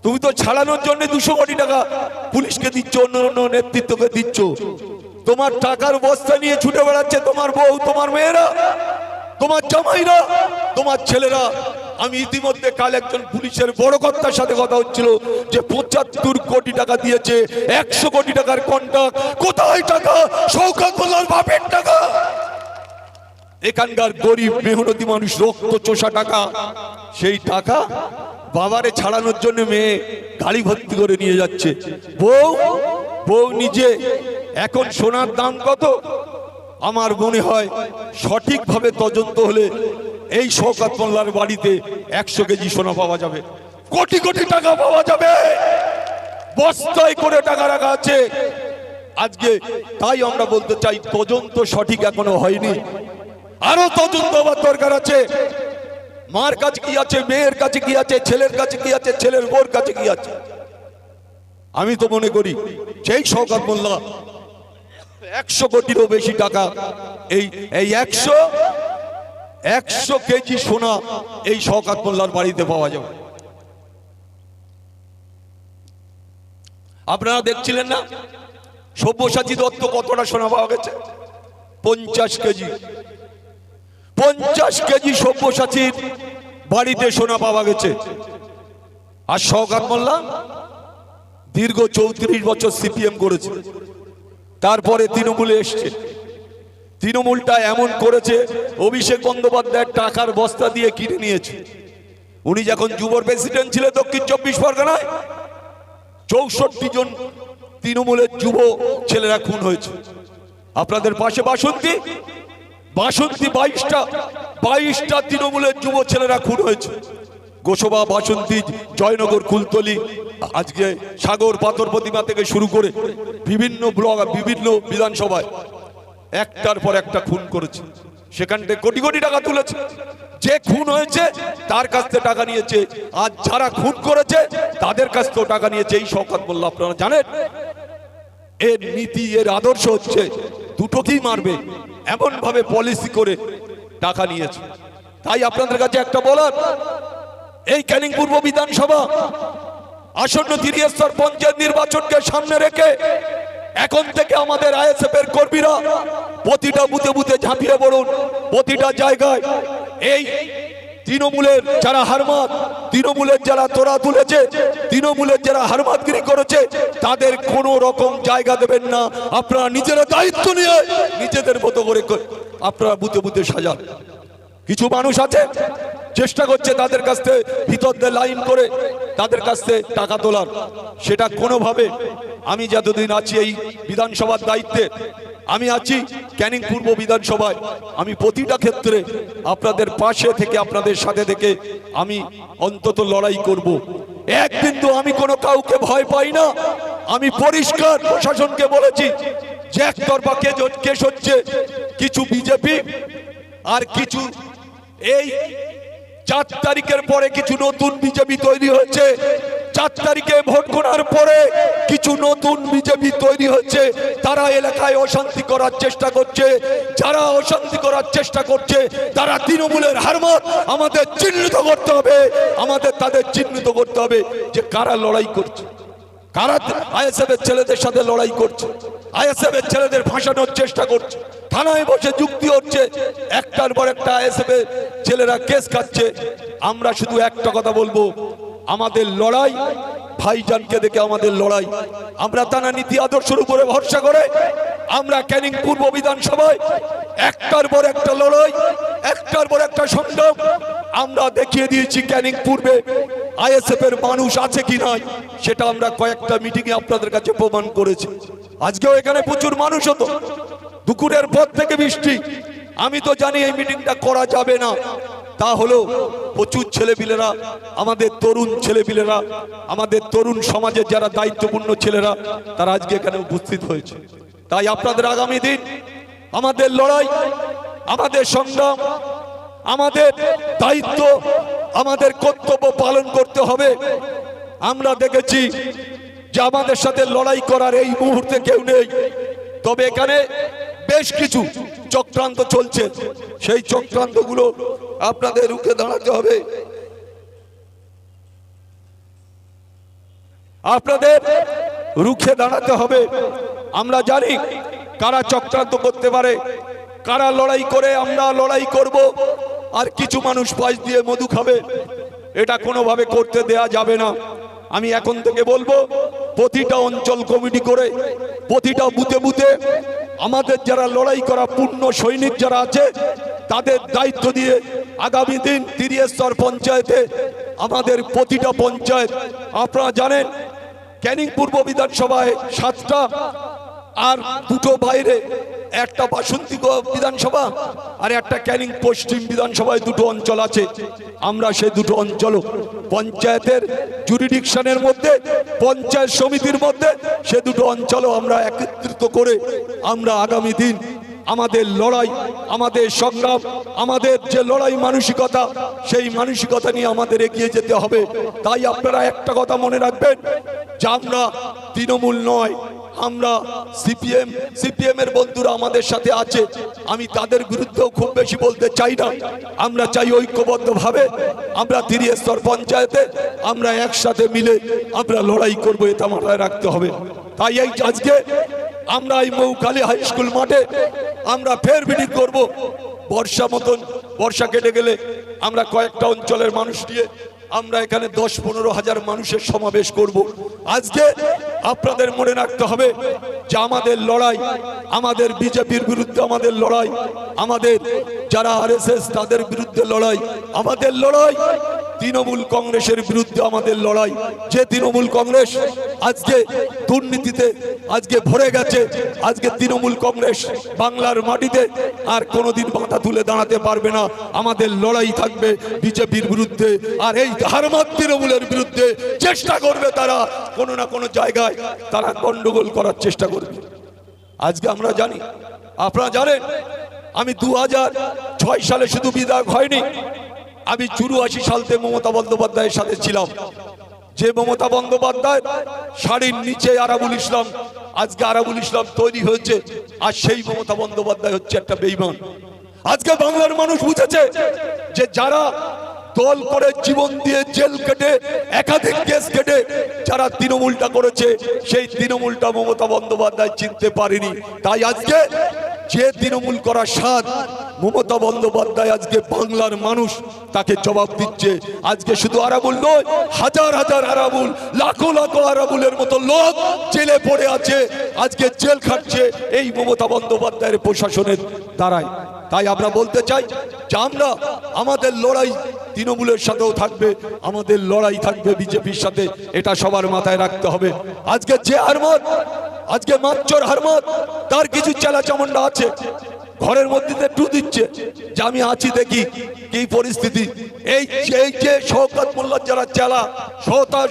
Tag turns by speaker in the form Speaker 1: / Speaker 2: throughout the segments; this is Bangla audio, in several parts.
Speaker 1: তুমি তো ছাড়ানোর জন্য 200 কোটি টাকা পুলিশকে দিচ্ছ, অন্য অন্য নেতৃত্বকে দিচ্ছ। তোমার টাকার বস্তা নিয়ে ছুটে বেড়াচ্ছে তোমার বউ, তোমার মেয়েরা, তোমার জামাইরা, তোমার ছেলেরা। আমি ইতিমধ্যে কাল একজন পুলিশের বড় কর্তার সাথে কথা হচ্ছিল যে 75 কোটি টাকা দিয়েছে, 100 কোটি টাকার কন্ট্রাক্ট। কোথায় টাকা? শওকত মোল্লার বাপের টাকা। এখানকার গরিব মেহনতি মানুষ রক্ত চোষা টাকা, সেই টাকা বাবারে ছাড়ানোর জন্য মেয়ে গাড়ি ভর্তি করে নিয়ে যাচ্ছে। বউ নিজে। এখন সোনার দাম কত? আমার মনে হয় সঠিকভাবে তদন্ত হলে এই শওকত মোল্লার বাড়িতে 100 কেজি সোনা পাওয়া যাবে, কোটি কোটি টাকা পাওয়া যাবে, বস্তায় করে টাকা রাখা আছে আজকে। তাই আমরা বলতে চাই তদন্ত সঠিক এখনো হয়নি, আরো তদন্ত হওয়ার দরকার আছে। মার কাছে কি আছে, মেয়ের কাছে কি আছে, ছেলের কাছে কি আছে, ছেলের বউর কাছে কি আছে। আমি তো মনে করি সেই শওকত মোল্লা 100 কোটিরও বেশি টাকা, এই 100 কেজি সোনা এই শওকত মোল্লার বাড়িতে পাওয়া যাবে। আপনারা দেখছিলেন না সব্যসাচী দত্ত কতটা সোনা পাওয়া গেছে? 50 কেজি। 50 কেজি সব্যসাচীর বাড়িতে সোনা পাওয়া গেছে। আর শওকত মোল্লা দীর্ঘ 34 বছর সিপিএম করেছে, তারপরে তৃণমূলে এসছে। তৃণমূলটা এমন করেছে, অভিষেক বন্দ্যোপাধ্যায়ের টাকার বস্তা দিয়ে কিনে নিয়েছে। উনি যখন যুব প্রেসিডেন্ট ছিলেন দক্ষিণ 24 পরগনায় 64 জন তৃণমূলের যুব ছেলেরা খুন হয়েছে। আপনাদের পাশে বাসন্তী 22টা তৃণমূলের যুব ছেলেরা খুন হয়েছে। গোসবা, বাসন্তী, জয়নগর, কুলতলি, আজকে সাগর, পাথর প্রতিমা থেকে শুরু করে বিভিন্ন ব্লক, বিভিন্ন বিধানসভায় একটার পর একটা খুন করেছে। সেখান থেকে কোটি কোটি টাকা তুলেছে। যে খুন হয়েছে তার কাছ থেকে টাকা নিয়েছে, আর যারা খুন করেছে তাদের কাছ থেকেও টাকা নিয়েছে এই শওকত মোল্লা। আপনারা জানেন এর নীতি, এর আদর্শ হচ্ছে দুটোকেই মারবে, এমন ভাবে পলিসি করে টাকা নিয়েছে। তাই আপনাদের কাছে একটা বলার, এই ক্যানিং পূর্ব বিধানসভা আসন্ন 30 স্তর পঞ্চায়েত নির্বাচনকে সামনে রেখে এখন থেকে আমাদের আইএসএফ এর কর্মীরা প্রতিটা বুথে বুথে ঝাঁপিয়ে পড়ুন। প্রতিটা জায়গায় এই তৃণমূলের যারা হারমাত, তৃণমূলের যারা তোরা তুলেছে, তৃণমূলের যারা হারমাতগিরি করেছে তাদের কোনো রকম জায়গা দেবেন না। আপনারা নিজেরা দায়িত্ব নিয়ে নিজেদের মতো করে আপনারা বুথে বুথে সাজান। কিছু মানুষ আছে চেষ্টা করছে তাদের কাছ থেকে ভিতর দিয়ে লাইন করে তাদের কাছ থেকে টাকা তোলার, সেটা কোনোভাবে। আমি যতদিন আছি এই বিধানসভার দায়িত্বে, আমি আছি ক্যানিং পূর্ব বিধানসভায়, আমি প্রতিটা ক্ষেত্রে আপনাদের পাশে থেকে আপনাদের সাথে থেকে আমি অন্তত লড়াই করব। এক বিন্দু আমি কোনো কাউকে ভয় পাই না। আমি পরিষ্কার প্রশাসনকে বলেছি যে একতরফা কেস হচ্ছে, কিছু বিজেপি আর কিছু এই 4 তারিখের পরে কিছু নতুন বিজেপি তৈরি হয়েছে। 4 তারিখে ভোট গণনার পরে কিছু নতুন বিজেপি তৈরি হচ্ছে। তারা এলাকায় অশান্তি করার চেষ্টা করছে। যারা অশান্তি করার চেষ্টা করছে তারা তৃণমূলের হারমাত। আমাদের চিহ্নিত করতে হবে, আমাদের তাদের চিহ্নিত করতে হবে যে কারা লড়াই করছে, কারা আইএসএফ এর ছেলেদের সাথে লড়াই করছে, আইএসএফ এর ছেলেদের ফাঁসানোর চেষ্টা করছে, থানায় বসে যুক্তি হচ্ছে, একটার পর একটা আইএসএফ এর ছেলেরা কেস খাচ্ছে। আমরা শুধু একটা কথা বলবো, আমাদের লড়াই ভাইজানকে দেখে আমাদের লড়াই। আমরা তার নীতি আদর্শের উপরে ভরসা করে আমরা ক্যানিং পূর্ব বিধানসভায় একটার পর একটা লড়াই, একটার পর একটা সংগ্রাম আমরা দেখিয়ে দিয়েছি। ক্যানিং পূর্বে আইএসএফ এর মানুষ আছে কি নাই সেটা আমরা কয়েকটা মিটিং এ আপনাদের কাছে প্রমাণ করেছি। আজকেও এখানে প্রচুর মানুষ হতো, দুপুরের পর থেকে বৃষ্টি। আমি তো জানি এই মিটিংটা করা যাবে না, তা হলো প্রচুর ছেলেপিলেরা, আমাদের তরুণ ছেলেপিলেরা, আমাদের তরুণ সমাজের যারা দায়িত্বপূর্ণ ছেলেরা তারা আজকে এখানে উপস্থিত হয়েছে। তাই আপনাদের আগামী দিন আমাদের লড়াই, আমাদের সংগ্রাম, আমাদের দায়িত্ব, আমাদের কর্তব্য পালন করতে হবে। আমরা দেখেছি যে আমাদের সাথে লড়াই করার এই মুহূর্তে কেউ নেই, তবে এখানে বেশ কিছু চক্রান্ত চলছে। সেই চক্রান্তগুলো আপনাদের রুখে দাঁড়াতে হবে। আপনাদের রুখে দাঁড়াতে হবে। আমরা জানি কারা চক্রান্ত করতে পারে, কারা লড়াই করে, আমরা লড়াই করব, আর কিছু মানুষ পাশ দিয়ে মধু খাবে। এটা কোনোভাবে করতে দেয়া যাবে না। আমি এখন থেকে বলবো, প্রতিটা অঞ্চল কমিটি করে, প্রতিটা বুথে বুথে আমাদের যারা লড়াই করা পূর্ণ সৈনিক যারা আছে, তাদের দায়িত্ব দিয়ে আগামী দিন তিরিয়েশ্বর পঞ্চায়েতে, আমাদের প্রতিটা পঞ্চায়েত, আপনারা জানেন ক্যানিং পূর্ব বিধানসভায় 7টা আর 2টো বাইরে, একটা বাসন্তী বিধানসভা আর একটা ক্যানিং পশ্চিম বিধানসভায় 2টো অঞ্চল আছে। আমরা সেই 2টো অঞ্চল পঞ্চায়েতের জুরিডিকশনের মধ্যে, পঞ্চায়েত সমিতির মধ্যে সে 2টো অঞ্চলও আমরা একত্রিত করে আমরা আগামী দিন আমাদের লড়াই, আমাদের সংগ্রাম, আমাদের যে লড়াই মানসিকতা, সেই মানসিকতা নিয়ে আমাদের এগিয়ে যেতে হবে। তাই আপনারা একটা কথা মনে রাখবেন যে আমরা তৃণমূল নয়, আমরা সিপিএম এর বন্ধুরা আমাদের সাথে আছে। আমি তাদের বিরুদ্ধেও খুব বেশি বলতে চাই না। আমরা চাই ঐক্যবদ্ধভাবে আমরা তিরিয়েশ্বর পঞ্চায়েতে আমরা একসাথে মিলে আমরা লড়াই করবো, এটা মাথায় রাখতে হবে। তাই এই আজকে আমরা এই মৌখালী হাই স্কুল মাঠে আমরা ফের মিটিং করব। বর্ষা কেটে গেলে আমরা কয়েকটা অঞ্চলের মানুষ নিয়ে আমরা এখানে 10-15 হাজার মানুষের সমাবেশ করব। আজকে আপনাদের মনে রাখতে হবে যে আমাদের লড়াই, আমাদের বিজেপির বিরুদ্ধে আমাদের লড়াই, আমাদের যারা আরএসএস তাদের বিরুদ্ধে লড়াই, আমাদের লড়াই তৃণমূল কংগ্রেসের বিরুদ্ধে আমাদের লড়াই। যে তৃণমূল কংগ্রেস আজকে দুর্নীতিতে আজকে ভরে গেছে, আজকে তৃণমূল কংগ্রেস বাংলার মাটিতে আর কোনোদিন মাথা তুলে দাঁড়াতে পারবে না। আমাদের লড়াই থাকবে বিজেপির বিরুদ্ধে, আর এই হারমাত তৃণমূলের বিরুদ্ধে চেষ্টা করবে তারা, কোনো না কোনো জায়গায় তারা গন্ডগোল করার চেষ্টা করবে। আজকে আমরা জানি, আপনারা জানেন, আমি 2006 সালে শুধু বিধায়ক হয়নি, আমি 84 সালতে মমতা বন্দ্যোপাধ্যায়ের সাথে ছিলাম। যে মমতা বন্দ্যোপাধ্যায় শাড়ির নিচে আরাবুল ইসলাম, আজকে আরাবুল ইসলাম তৈরি হয়েছে, আর সেই মমতা বন্দ্যোপাধ্যায় হচ্ছে একটা বেঈমান। আজকে বাংলার মানুষ বুঝেছে যে যারা দল করে জীবন দিয়ে জেল কেটে একাধিক কেস কেটে যারা তৃণমূলটা করেছে, সেই তৃণমূলটা মমতা বন্দ্যোপাধ্যায় চিনতে পারেনি। তাই আজকে যে তৃণমূল করার স্বাদ মমতা বন্দ্যোপাধ্যায়, আজকে বাংলার মানুষ তাকে জবাব দিচ্ছে। আজকে শুধু আরাবুল নয়, হাজার হাজার আরাবুল, লাখো লাখো আরাবুলের মতো লোক জেলে পড়ে আছে, আজকে জেল খাটছে এই মমতা বন্দ্যোপাধ্যায়ের প্রশাসনের দ্বারাই। তাই আমরা বলতে চাই যে আমরা আমাদের লড়াই তৃণমূলের সাথেও থাকবে, আমাদের লড়াই থাকবে বিজেপির সাথে, এটা সবার মাথায় রাখতে হবে। আজকে যে হারমত, আজকে মাচ্চর হারমত, তার কিছু চেলা চামুন্ডা আছে ঘরের মধ্যে টু দিচ্ছে যে আমি আছি দেখি কি পরিস্থিতি। এই যে শওকত মোল্লার যারা চেলা,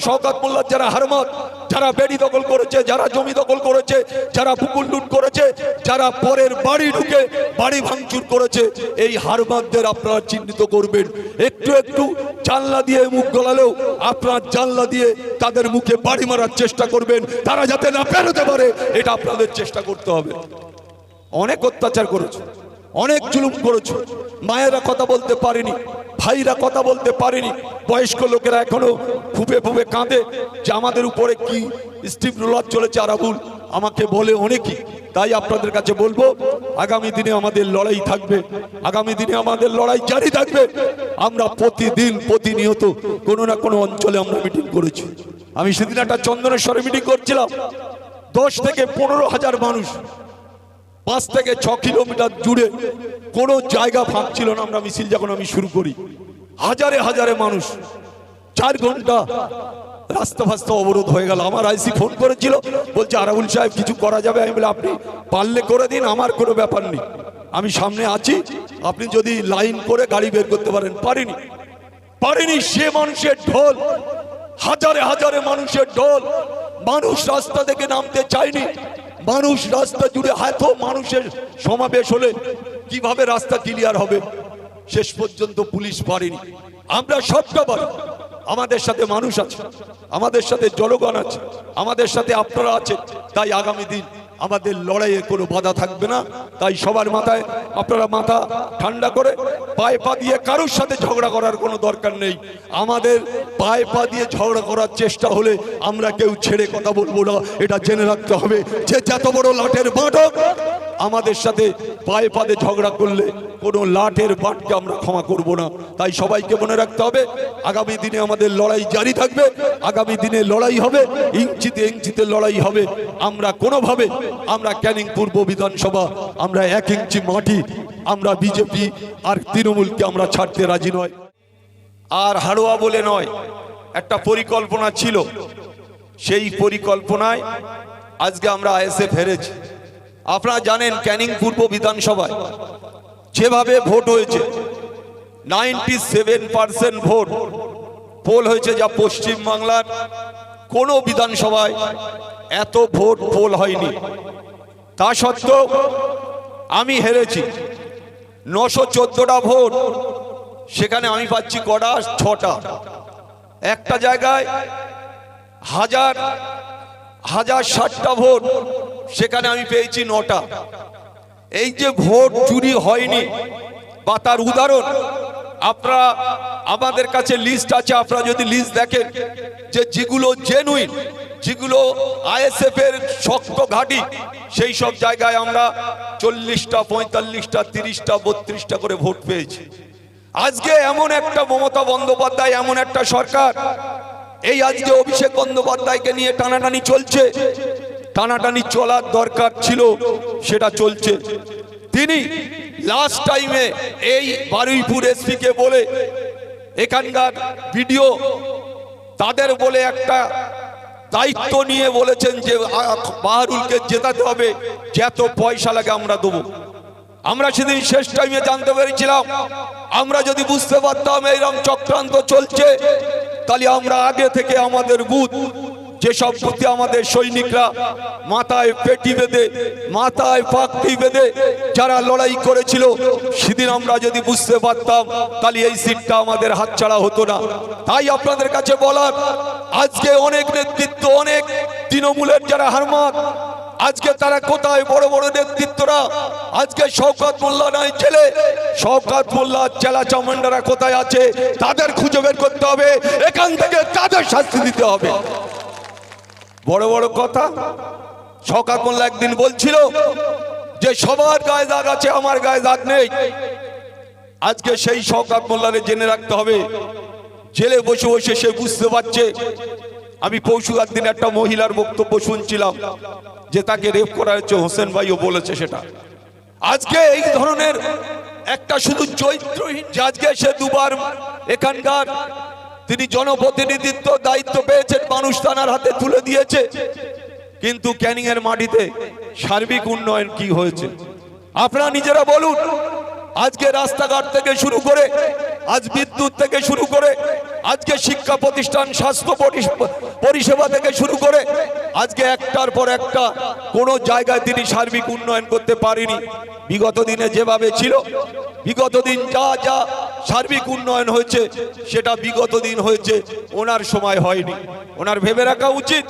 Speaker 1: শওকত মোল্লার যারা হারমত, যারা বেড়ি দখল করেছে, যারা জমি দখল করেছে, যারা পুকুর লুট করেছে, যারা পরের বাড়ি ঢুকে বাড়ি ভাঙচুর করেছে, এই হারমাতদের আপনারা চিহ্নিত করবেন। একটু একটু জানলা দিয়ে মুখ গলালেও আপনার জানলা দিয়ে তাদের মুখে বাড়ি মারার চেষ্টা করবেন, তারা যাতে না বেরোতে পারে, এটা আপনাদের চেষ্টা করতে হবে। অনেক অত্যাচার করেছে, অনেক জুলুম করেছে, মায়েরা কথা বলতে পারেনি, ভাইরা কথা বলতে পারেনি, বয়স্ক লোকেরা এখনো ফুপে ফুপে কাঁদে যে আমাদের উপরে কি স্টিম রোলার চলেছে আরাবুল, আমাকে বলে অনেকেই। তাই আপনাদের কাছে বলবো, আগামী দিনে আমাদের লড়াই থাকবে, আগামী দিনে আমাদের লড়াই জারি থাকবে। আমরা প্রতিদিন প্রতিনিয়ত কোনো না কোনো অঞ্চলে আমরা মিটিং করেছি। আমি সেদিন একটা চন্দনেশ্বরে মিটিং করছিলাম, 10 থেকে 15 হাজার মানুষ, 5 থেকে 6 কিলোমিটার জুড়ে কোনো জায়গা ফাঁক ছিল না। আমরা মিছিল যখন আমি শুরু করি, হাজারে হাজারে মানুষ, 4 ঘন্টা রাস্তা ফাস্তা অবরোধ হয়ে গেল। আমার আইসি ফোন করেছিল, বলছে আরাবুল সাহেব কিছু করা যাবে? আমি বলে আপনি পারলে করে দিন, আমার কোনো ব্যাপার নেই, আমি সামনে আছি, আপনি যদি লাইন করে গাড়ি বের করতে পারেন। পারেনি। সে মানুষের ঢোল, হাজারে হাজারে মানুষের ঢোল, মানুষ রাস্তা থেকে নামতে চায়নি, মানুষ রাস্তা জুড়ে এত মানুষের সমাবেশ হলে কিভাবে রাস্তা ক্লিয়ার হবে? শেষ পর্যন্ত পুলিশ পারেনি। আমরা সবটা পারি, আমাদের সাথে মানুষ আছে, আমাদের সাথে জনগণ আছে, আমাদের সাথে আপনারা আছেন। তাই আগামী দিন আমাদের লড়াইয়ে কোনো বাধা থাকবে না। তাই সবার মাথায় আপনারা মাথা ঠান্ডা করে পায়ে পা দিয়ে কারোর সাথে ঝগড়া করার কোনো দরকার নেই। আমাদের পায়ে পা দিয়ে ঝগড়া করার চেষ্টা হলে আমরা কেউ ছেড়ে কথা বলবো না, এটা জেনে রাখতে হবে। যে যত বড় লাঠের বাঁট হোক, আমাদের সাথে পায়ে পাদে ঝগড়া করলে কোনো লাঠের বাঁটকে আমরা ক্ষমা করব না। তাই সবাইকে মনে রাখতে হবে, আগামী দিনে আমাদের লড়াই জারি থাকবে, আগামী দিনে লড়াই হবে, ইঞ্চিতে ইঞ্চিতে লড়াই হবে। আমরা কোনোভাবে আমরা ক্যানিং পূর্ব বিধানসভা আমরা 1 ইঞ্চি মাটি আমরা বিজেপি আর তৃণমূলকে আমরা ছাড়তে রাজি নয়। আর হাড়োয়া বলে নয়, একটা পরিকল্পনা ছিল, সেই পরিকল্পনায় আজকে আমরা আইএসএফ হেরেছি। আপনারা জানেন ক্যানিং পূর্ব বিধানসভায় যেভাবে ভোট হয়েছে 97% ভোট পোল হয়েছে, যা পশ্চিম বাংলার কোনো বিধানসভায় এত ভোট পোল হয়নি। তা সত্ত্বেও আমি হেরেছি। 914টা ভোট, সেখানে আমি পাচ্ছি কটা? 6টা। একটা জায়গায় 1060টা ভোট, সেখানে আমি পেয়েছি 9টা। এই যে ভোট চুরি হয়নি বা তার উদাহরণ আপনারা, আমাদের কাছে লিস্ট আছে, আপনারা যদি লিস্ট দেখেন যে যেগুলো জেনুইন, যেগুলো আইএসএফ এর শক্ত ঘাঁটি, সেই সব জায়গায় আমরা 40টা, 45টা, 30টা, 32টা করে ভোট পেয়েছি। আজকে এমন একটা মমতা বন্দ্যোপাধ্যায়, এমন একটা সরকার, এই আজকে অভিষেক বন্দ্যোপাধ্যায়কে নিয়ে টানাটানি চলছে। টানাটানি চলার দরকার ছিল, সেটা চলছে। তিনি লাস্ট টাইমে এই বারুইপুর এসপি কে বলে, এখানকার ভিডিও তাদের বলে একটা দায়িত্ব নিয়ে বলেছেন যে বাহারুলকে জেতাতে হবে, যত পয়সা লাগে আমরা দেবো। আমরা সেদিন শেষ টাইমে জানতে পেরেছিলাম, আমরা যদি বুঝতে পারতাম এইরকম চক্রান্ত চলছে, তাহলে আমরা আগে থেকে আমাদের বুথ, যেসব বুথে আমাদের সৈনিকরা মাথায় পেটি বেঁধে, মাথায় পাগড়ি বেঁধে যারা লড়াই করেছিল, সেদিন আমরা যদি বুঝতে পারতাম, তাহলে এই সিটটা আমাদের হাতছাড়া হতো না। তাই আপনাদের কাছে বলার, আজকে অনেক নেতৃত্ব, অনেক তৃণমূলের যারা হারমাত, আজকে তারা কোথায়? বড় বড় নেতৃত্বরা আজকে শওকত মোল্লা নাই ছেলে, শওকত মোল্লা চেলা চামুন্ডারা কোথায় আছে? তাদের খুঁজে বের করতে হবে, এখান থেকে তাদের শাস্তি দিতে হবে। বড় বড় কথা। শওকত মোল্লা একদিন বলছিল যে সবার গায়ে দাগ আছে, আমার গায়ে দাগ নেই। আজকে সেই শওকত মোল্লারে জেনে রাখতে হবে, জেলে বসে বসে সে বুঝতে পারছে। আমি পৌষুকার দিন একটা মহিলার বক্তব্য শুনছিলাম যে তাকে রেপ করা হয়েছে, হোসেন ভাইও বলেছে সেটা। আজকে এই ধরনের একটা শুধু চরিত্রহীন, আজকে সে দুবার এখানকার তিনি জনপ্রতিনিধিত্ব দায়িত্ব পেয়েছেন, মানুষ তার হাতে তুলে দিয়েছে, কিন্তু ক্যানিং এর মাটিতে সার্বিক উন্নয়ন কি হয়েছে আপনারা নিজেরা বলুন। আজকে রাস্তাঘাট থেকে শুরু করে, আজ বিদ্যুৎ থেকে শুরু করে, আজকে শিক্ষা প্রতিষ্ঠান, স্বাস্থ্য পরিষেবা থেকে শুরু করে, আজকে একটার পর একটা কোনো জায়গায় তিনি সার্বিক উন্নয়ন করতে পারেনি। বিগত দিনে যেভাবে ছিল, বিগত দিন যা যা সার্বিক উন্নয়ন হয়েছে, সেটা বিগত দিন হয়েছে, ওনার সময় হয়নি। ওনার ভেবে রাখা উচিত।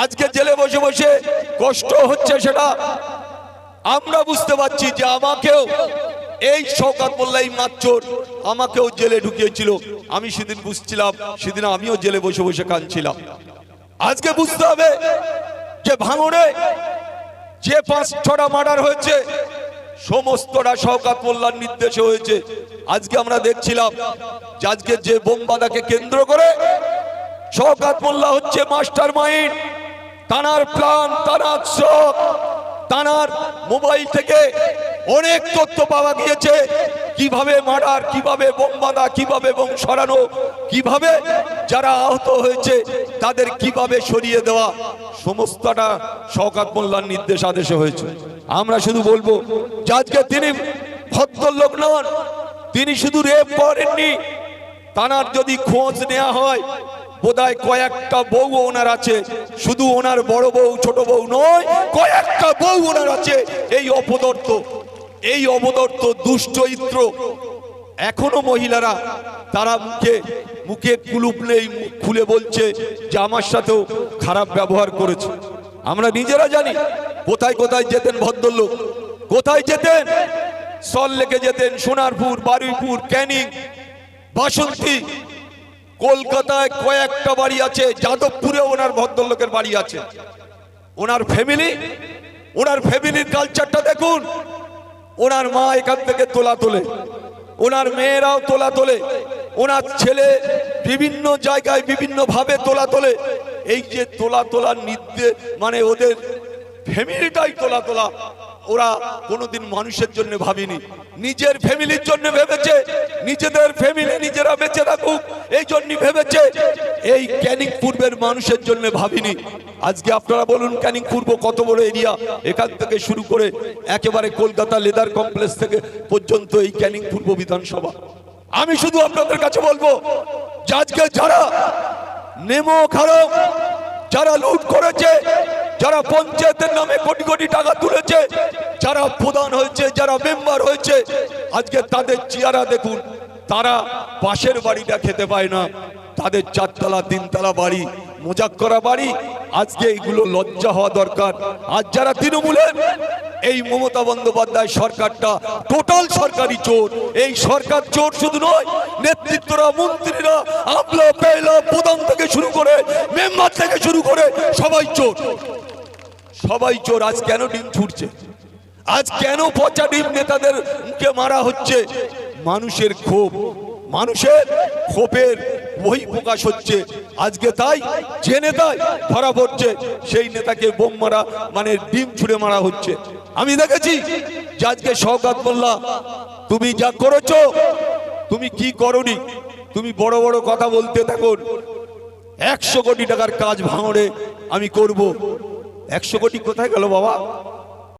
Speaker 1: আজকে জেলে বসে বসে কষ্ট হচ্ছে, সেটা আমরা বুঝতে পারছি যে আমাকেও এই শওকত মোল্লাই মাচ্চর আমাকেও জেলে ঢুকিয়েছিল। আমি সেদিন বুঝছিলাম, সেদিন আমিও জেলে বসে বসে কাঁদছিলাম। আজকে বুঝতে হবে যে ভাঙড়ে যে 5-6টা মার্ডার হয়েছে, সমস্তটা শওকত মোল্লার নির্দেশে হয়েছে। আজকে আমরা দেখছিলাম যে আজকে যে বোমবাদাকে কেন্দ্র করে শওকত মোল্লা হচ্ছে মাস্টার মাইন্ড। তানার প্ল্যান, তানার শখ, তানার মোবাইল থেকে অনেক তথ্য পাওয়া গিয়েছে, কিভাবে মার্ডার, কিভাবে বোমবাদা, কিভাবে বোম সরানো, কিভাবে যারা আহত হয়েছে তাদের কিভাবে সরিয়ে দেওয়া, সমস্তটা শওকত মোল্লার নির্দেশ আদেশে হয়েছে। আমরা শুধু বলবো যে আজকে তিনি ভদ্রলোক নন, তিনি শুধু রেপ করেননি, তানার যদি খোঁজ নেওয়া হয় বোধহয় কয়েকটা বউ ওনার আছে, শুধু ওনার বড় বউ ছোট বউ নয়, কয়েকটা বউ ওনার আছে। এই অপদার্থ দুশ্চরিত্র এখনো মহিলারা তারা মুখে কুলুপ নেই, মুখ খুলে বলছে যে আমার সাথেও খারাপ ব্যবহার করেছে। আমরা নিজেরা জানি কোথায় কোথায় যেতেন ভদ্রলোক, কোথায় যেতেন? সল্টলেকে যেতেন, সোনারপুর, বারুইপুর, ক্যানিং, বাসন্তী। কলকাতায় কয়েকটা বাড়ি আছে, যাদবপুরে ওনার ভদ্রলোকের বাড়ি আছে। ওনার ফ্যামিলির কালচারটা দেখুন। ওনার মা এখান থেকে তোলা তোলে, ওনার মেয়েরাও তোলা তোলে, ওনার ছেলে বিভিন্ন জায়গায় বিভিন্ন ভাবে তোলা তোলে। এই যে তোলা তোলার নির্দেশ, মানে ওদের ফ্যামিলিটাই তোলা তোলা। ওরা কোনোদিন মানুষের জন্য ভাবেনি, নিজের ফ্যামিলির জন্য ভেবেছে, নিজেদের ফ্যামিলি নিজেরা বেঁচে থাকুক এই জন্য ভেবেছে। এই ক্যানিং পূর্বের মানুষের জন্য ভাবিনি। আজকে আপনারা বলুন ক্যানিং পূর্ব কত বড় এরিয়া, এখান থেকে শুরু করে একেবারে কলকাতা লেদার কমপ্লেক্স থেকে পর্যন্ত এই ক্যানিং পূর্ব বিধানসভা। আমি শুধু আপনাদের কাছে বলবো যে আজকে যারা নেমো খারাপ, যারা লুট করেছে, যারা পঞ্চায়েতের নামে কোটি কোটি টাকা তুলেছে, যারা প্রধান হয়েছে, যারা মেম্বার হয়েছে, আজকে তাদের চেহারা দেখুন। তারা পাশের বাড়িটা খেতে পায় না, তাদের 4 তলা 3 তলা বাড়ি, মজাক করা বাড়ি। আজকে এইগুলো লজ্জা হওয়া দরকার। আজ যারা তৃণমূলের এই মমতা বন্দ্যোপাধ্যায় সরকারটা টোটাল সরকারি চোর। এই সরকার চোর শুধু নয়, নেতৃত্বরা, মন্ত্রীরা, আমলা পেলা, প্রধান থেকে শুরু করে মেম্বার থেকে শুরু করে সবাই চোর, সবাই চোর। আজ কেন ডিম ছুটছে? আজ কেন পচা ডিম নেতাদের মুখে মারা হচ্ছে? মানুষের ক্ষোভ, মানুষের ক্ষোভের বহি প্রকাশ হচ্ছে আজকে। তাই যে নেতাই ধরা পড়ছে সেই নেতাকে বোম মারা, মানে ডিম ছুঁড়ে মারা হচ্ছে। আমি দেখেছি যে আজকে শওকত মোল্লা, তুমি যা করেছো, তুমি কি করনি? তুমি বড় বড় কথা বলতে থাকুন, 100 কোটি টাকার কাজ ভাঙড়ে আমি করব। 100 কোটি কোথায় গেল বাবা?